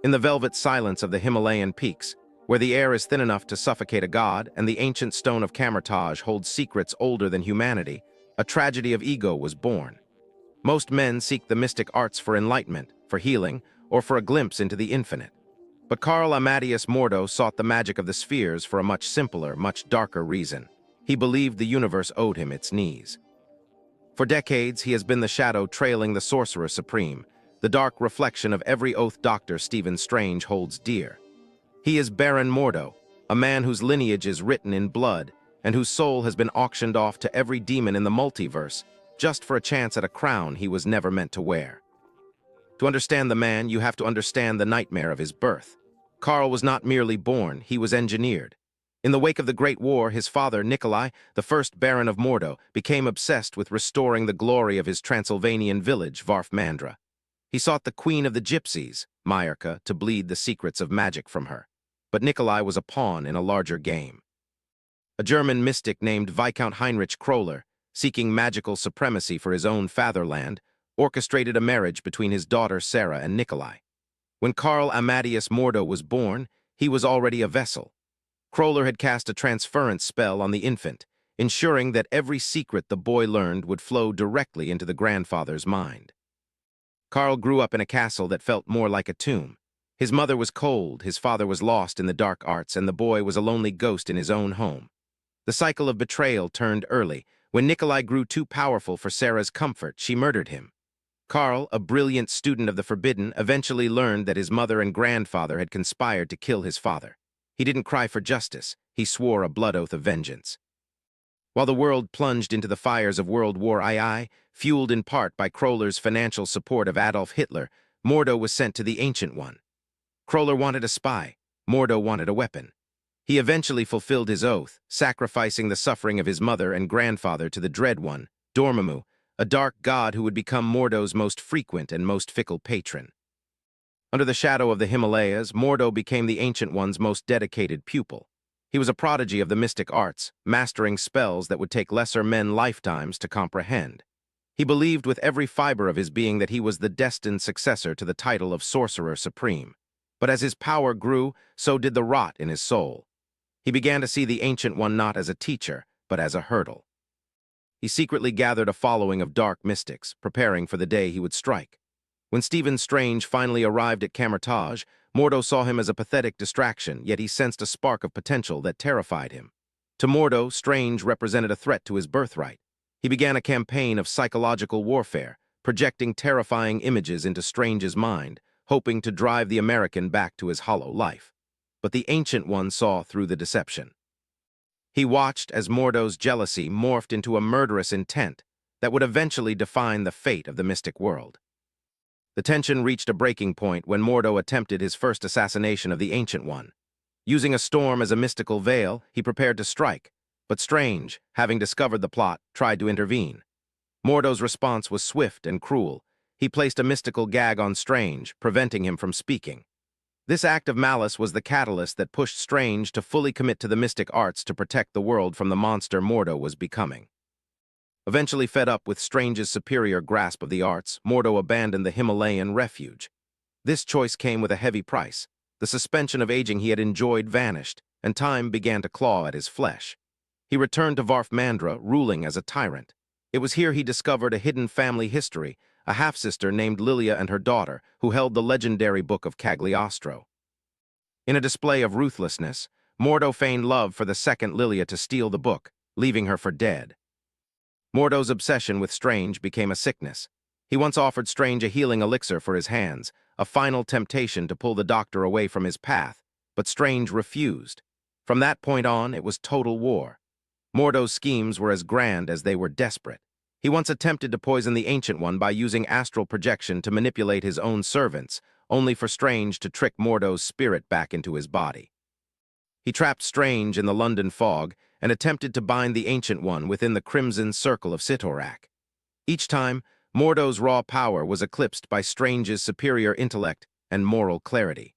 In the velvet silence of the Himalayan peaks, where the air is thin enough to suffocate a god and the ancient stone of Kamar-Taj holds secrets older than humanity, a tragedy of ego was born. Most men seek the mystic arts for enlightenment, for healing, or for a glimpse into the infinite. But Karl Amadeus Mordo sought the magic of the spheres for a much simpler, much darker reason. He believed the universe owed him its knees. For decades, he has been the shadow trailing the Sorcerer Supreme, the dark reflection of every oath Dr. Stephen Strange holds dear. He is Baron Mordo, a man whose lineage is written in blood, and whose soul has been auctioned off to every demon in the multiverse, just for a chance at a crown he was never meant to wear. To understand the man, you have to understand the nightmare of his birth. Karl was not merely born, he was engineered. In the wake of the Great War, his father, Nikolai, the first Baron of Mordo, became obsessed with restoring the glory of his Transylvanian village, Varfmandra. He sought the queen of the gypsies, Mayerka, to bleed the secrets of magic from her. But Nikolai was a pawn in a larger game. A German mystic named Viscount Heinrich Kroller, seeking magical supremacy for his own fatherland, orchestrated a marriage between his daughter Sarah and Nikolai. When Karl Amadeus Mordo was born, he was already a vessel. Kroller had cast a transference spell on the infant, ensuring that every secret the boy learned would flow directly into the grandfather's mind. Karl grew up in a castle that felt more like a tomb. His mother was cold, his father was lost in the dark arts, and the boy was a lonely ghost in his own home. The cycle of betrayal turned early. When Nikolai grew too powerful for Sarah's comfort, she murdered him. Karl, a brilliant student of the forbidden, eventually learned that his mother and grandfather had conspired to kill his father. He didn't cry for justice, he swore a blood oath of vengeance. While the world plunged into the fires of World War II, fueled in part by Kroller's financial support of Adolf Hitler, Mordo was sent to the Ancient One. Kroller wanted a spy, Mordo wanted a weapon. He eventually fulfilled his oath, sacrificing the suffering of his mother and grandfather to the Dread One, Dormammu, a dark god who would become Mordo's most frequent and most fickle patron. Under the shadow of the Himalayas, Mordo became the Ancient One's most dedicated pupil. He was a prodigy of the mystic arts, mastering spells that would take lesser men lifetimes to comprehend. He believed with every fiber of his being that he was the destined successor to the title of Sorcerer Supreme. But as his power grew, so did the rot in his soul. He began to see the Ancient One not as a teacher, but as a hurdle. He secretly gathered a following of dark mystics, preparing for the day he would strike. When Stephen Strange finally arrived at Kamar-Taj, Mordo saw him as a pathetic distraction, yet he sensed a spark of potential that terrified him. To Mordo, Strange represented a threat to his birthright. He began a campaign of psychological warfare, projecting terrifying images into Strange's mind, hoping to drive the American back to his hollow life. But the Ancient One saw through the deception. He watched as Mordo's jealousy morphed into a murderous intent that would eventually define the fate of the mystic world. The tension reached a breaking point when Mordo attempted his first assassination of the Ancient One. Using a storm as a mystical veil, he prepared to strike, but Strange, having discovered the plot, tried to intervene. Mordo's response was swift and cruel. He placed a mystical gag on Strange, preventing him from speaking. This act of malice was the catalyst that pushed Strange to fully commit to the mystic arts to protect the world from the monster Mordo was becoming. Eventually fed up with Strange's superior grasp of the arts, Mordo abandoned the Himalayan refuge. This choice came with a heavy price. The suspension of aging he had enjoyed vanished, and time began to claw at his flesh. He returned to Varfmandra, ruling as a tyrant. It was here he discovered a hidden family history, a half-sister named Lilia and her daughter, who held the legendary Book of Cagliostro. In a display of ruthlessness, Mordo feigned love for the second Lilia to steal the book, leaving her for dead. Mordo's obsession with Strange became a sickness. He once offered Strange a healing elixir for his hands, a final temptation to pull the doctor away from his path, but Strange refused. From that point on, it was total war. Mordo's schemes were as grand as they were desperate. He once attempted to poison the Ancient One by using astral projection to manipulate his own servants, only for Strange to trick Mordo's spirit back into his body. He trapped Strange in the London fog and attempted to bind the Ancient One within the crimson circle of Sitorak. Each time, Mordo's raw power was eclipsed by Strange's superior intellect and moral clarity.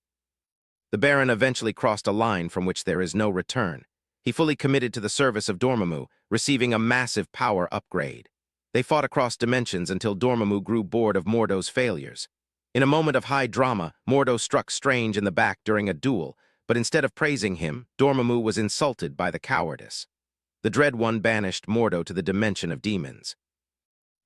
The Baron eventually crossed a line from which there is no return. He fully committed to the service of Dormammu, receiving a massive power upgrade. They fought across dimensions until Dormammu grew bored of Mordo's failures. In a moment of high drama, Mordo struck Strange in the back during a duel, but instead of praising him, Dormammu was insulted by the cowardice. The Dread One banished Mordo to the dimension of demons.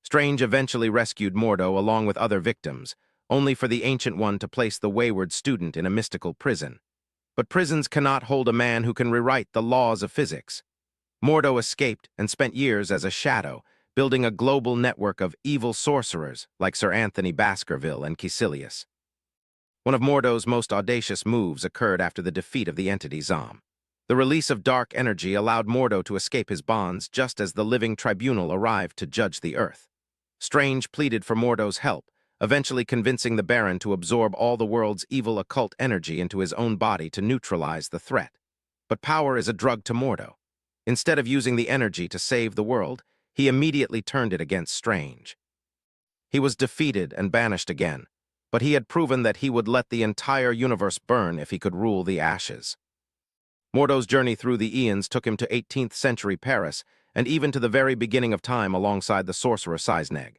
Strange eventually rescued Mordo along with other victims, only for the Ancient One to place the wayward student in a mystical prison. But prisons cannot hold a man who can rewrite the laws of physics. Mordo escaped and spent years as a shadow, building a global network of evil sorcerers like Sir Anthony Baskerville and Caecilius. One of Mordo's most audacious moves occurred after the defeat of the entity Zom. The release of dark energy allowed Mordo to escape his bonds just as the living tribunal arrived to judge the Earth. Strange pleaded for Mordo's help, eventually convincing the Baron to absorb all the world's evil occult energy into his own body to neutralize the threat. But power is a drug to Mordo. Instead of using the energy to save the world, he immediately turned it against Strange. He was defeated and banished again, but he had proven that he would let the entire universe burn if he could rule the ashes. Mordo's journey through the eons took him to 18th century Paris and even to the very beginning of time alongside the Sorcerer Supreme.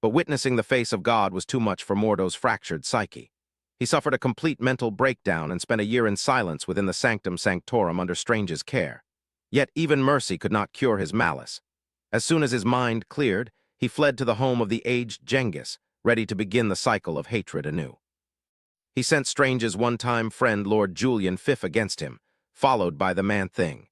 But witnessing the face of God was too much for Mordo's fractured psyche. He suffered a complete mental breakdown and spent a year in silence within the Sanctum Sanctorum under Strange's care. Yet even mercy could not cure his malice. As soon as his mind cleared, he fled to the home of the aged Genghis, ready to begin the cycle of hatred anew. He sent Strange's one-time friend Lord Julian Fifth against him, followed by the Man-Thing.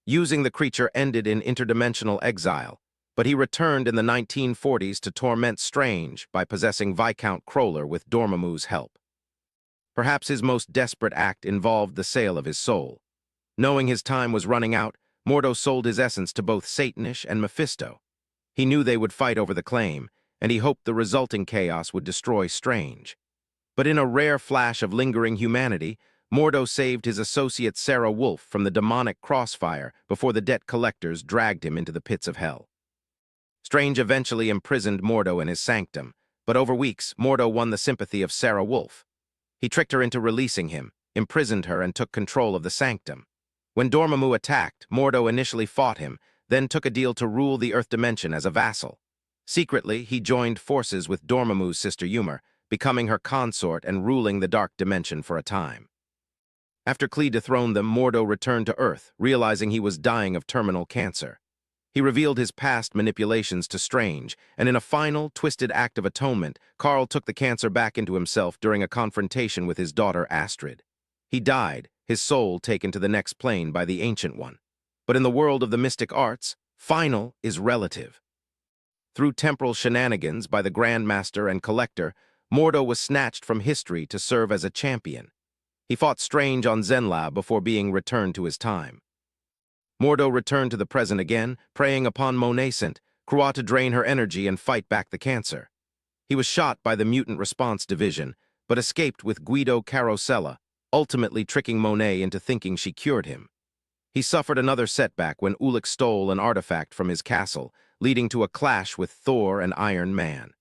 Using the creature ended in interdimensional exile, but he returned in the 1940s to torment Strange by possessing Viscount Crowler with Dormammu's help. Perhaps his most desperate act involved the sale of his soul. Knowing his time was running out, Mordo sold his essence to both Satanish and Mephisto. He knew they would fight over the claim, and he hoped the resulting chaos would destroy Strange. But in a rare flash of lingering humanity, Mordo saved his associate Sarah Wolf from the demonic crossfire before the debt collectors dragged him into the pits of hell. Strange eventually imprisoned Mordo in his sanctum, but over weeks, Mordo won the sympathy of Sarah Wolf. He tricked her into releasing him, imprisoned her, and took control of the sanctum. When Dormammu attacked, Mordo initially fought him, then took a deal to rule the Earth dimension as a vassal. Secretly, he joined forces with Dormammu's sister Ymer, becoming her consort and ruling the Dark Dimension for a time. After Klee dethroned them, Mordo returned to Earth, realizing he was dying of terminal cancer. He revealed his past manipulations to Strange, and in a final, twisted act of atonement, Karl took the cancer back into himself during a confrontation with his daughter Astrid. He died, his soul taken to the next plane by the Ancient One. But in the world of the mystic arts, final is relative. Through temporal shenanigans by the Grandmaster and Collector, Mordo was snatched from history to serve as a champion. He fought Strange on Zenlab before being returned to his time. Mordo returned to the present again, preying upon Monascent, Croix to drain her energy and fight back the cancer. He was shot by the Mutant Response Division, but escaped with Guido Carosella, ultimately tricking Monet into thinking she cured him. He suffered another setback when Ulik stole an artifact from his castle, leading to a clash with Thor and Iron Man.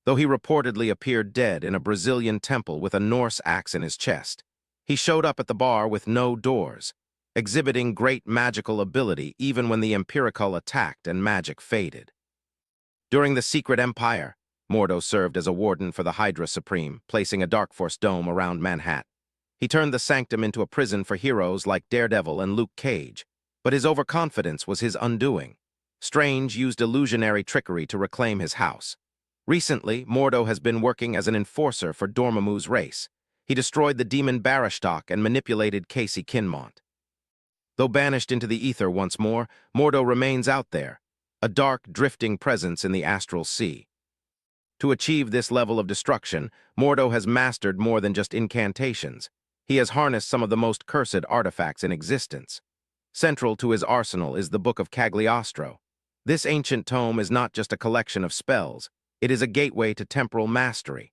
Though he reportedly appeared dead in a Brazilian temple with a Norse axe in his chest, he showed up at the bar with no doors, exhibiting great magical ability even when the Empirical attacked and magic faded. During the Secret Empire, Mordo served as a warden for the Hydra Supreme, placing a Dark Force dome around Manhattan. He turned the Sanctum into a prison for heroes like Daredevil and Luke Cage, but his overconfidence was his undoing. Strange used illusionary trickery to reclaim his house. Recently, Mordo has been working as an enforcer for Dormammu's race. He destroyed the demon Barishtok and manipulated Casey Kinmont. Though banished into the ether once more, Mordo remains out there, a dark, drifting presence in the astral sea. To achieve this level of destruction, Mordo has mastered more than just incantations. He has harnessed some of the most cursed artifacts in existence. Central to his arsenal is the Book of Cagliostro. This ancient tome is not just a collection of spells, it is a gateway to temporal mastery.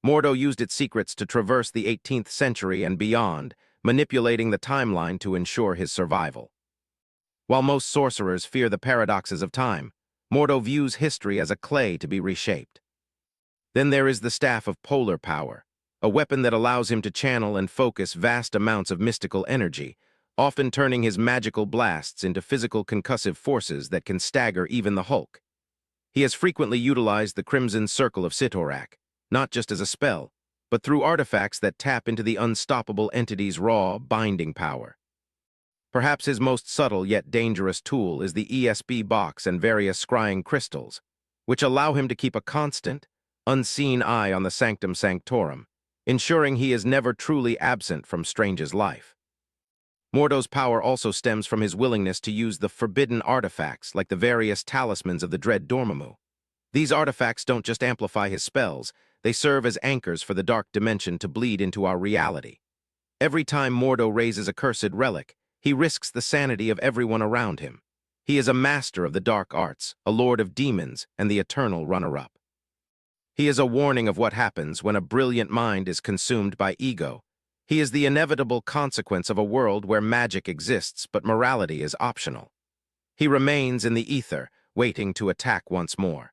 Mordo used its secrets to traverse the 18th century and beyond, manipulating the timeline to ensure his survival. While most sorcerers fear the paradoxes of time, Mordo views history as a clay to be reshaped. Then there is the Staff of Polar Power, a weapon that allows him to channel and focus vast amounts of mystical energy, often turning his magical blasts into physical concussive forces that can stagger even the Hulk. He has frequently utilized the Crimson Circle of Sitorak, not just as a spell, but through artifacts that tap into the unstoppable entity's raw, binding power. Perhaps his most subtle yet dangerous tool is the ESB box and various scrying crystals, which allow him to keep a constant, unseen eye on the Sanctum Sanctorum, ensuring he is never truly absent from Strange's life. Mordo's power also stems from his willingness to use the forbidden artifacts like the various talismans of the Dread Dormammu. These artifacts don't just amplify his spells, they serve as anchors for the dark dimension to bleed into our reality. Every time Mordo raises a cursed relic, he risks the sanity of everyone around him. He is a master of the dark arts, a lord of demons, and the eternal runner-up. He is a warning of what happens when a brilliant mind is consumed by ego. He is the inevitable consequence of a world where magic exists but morality is optional. He remains in the ether, waiting to attack once more.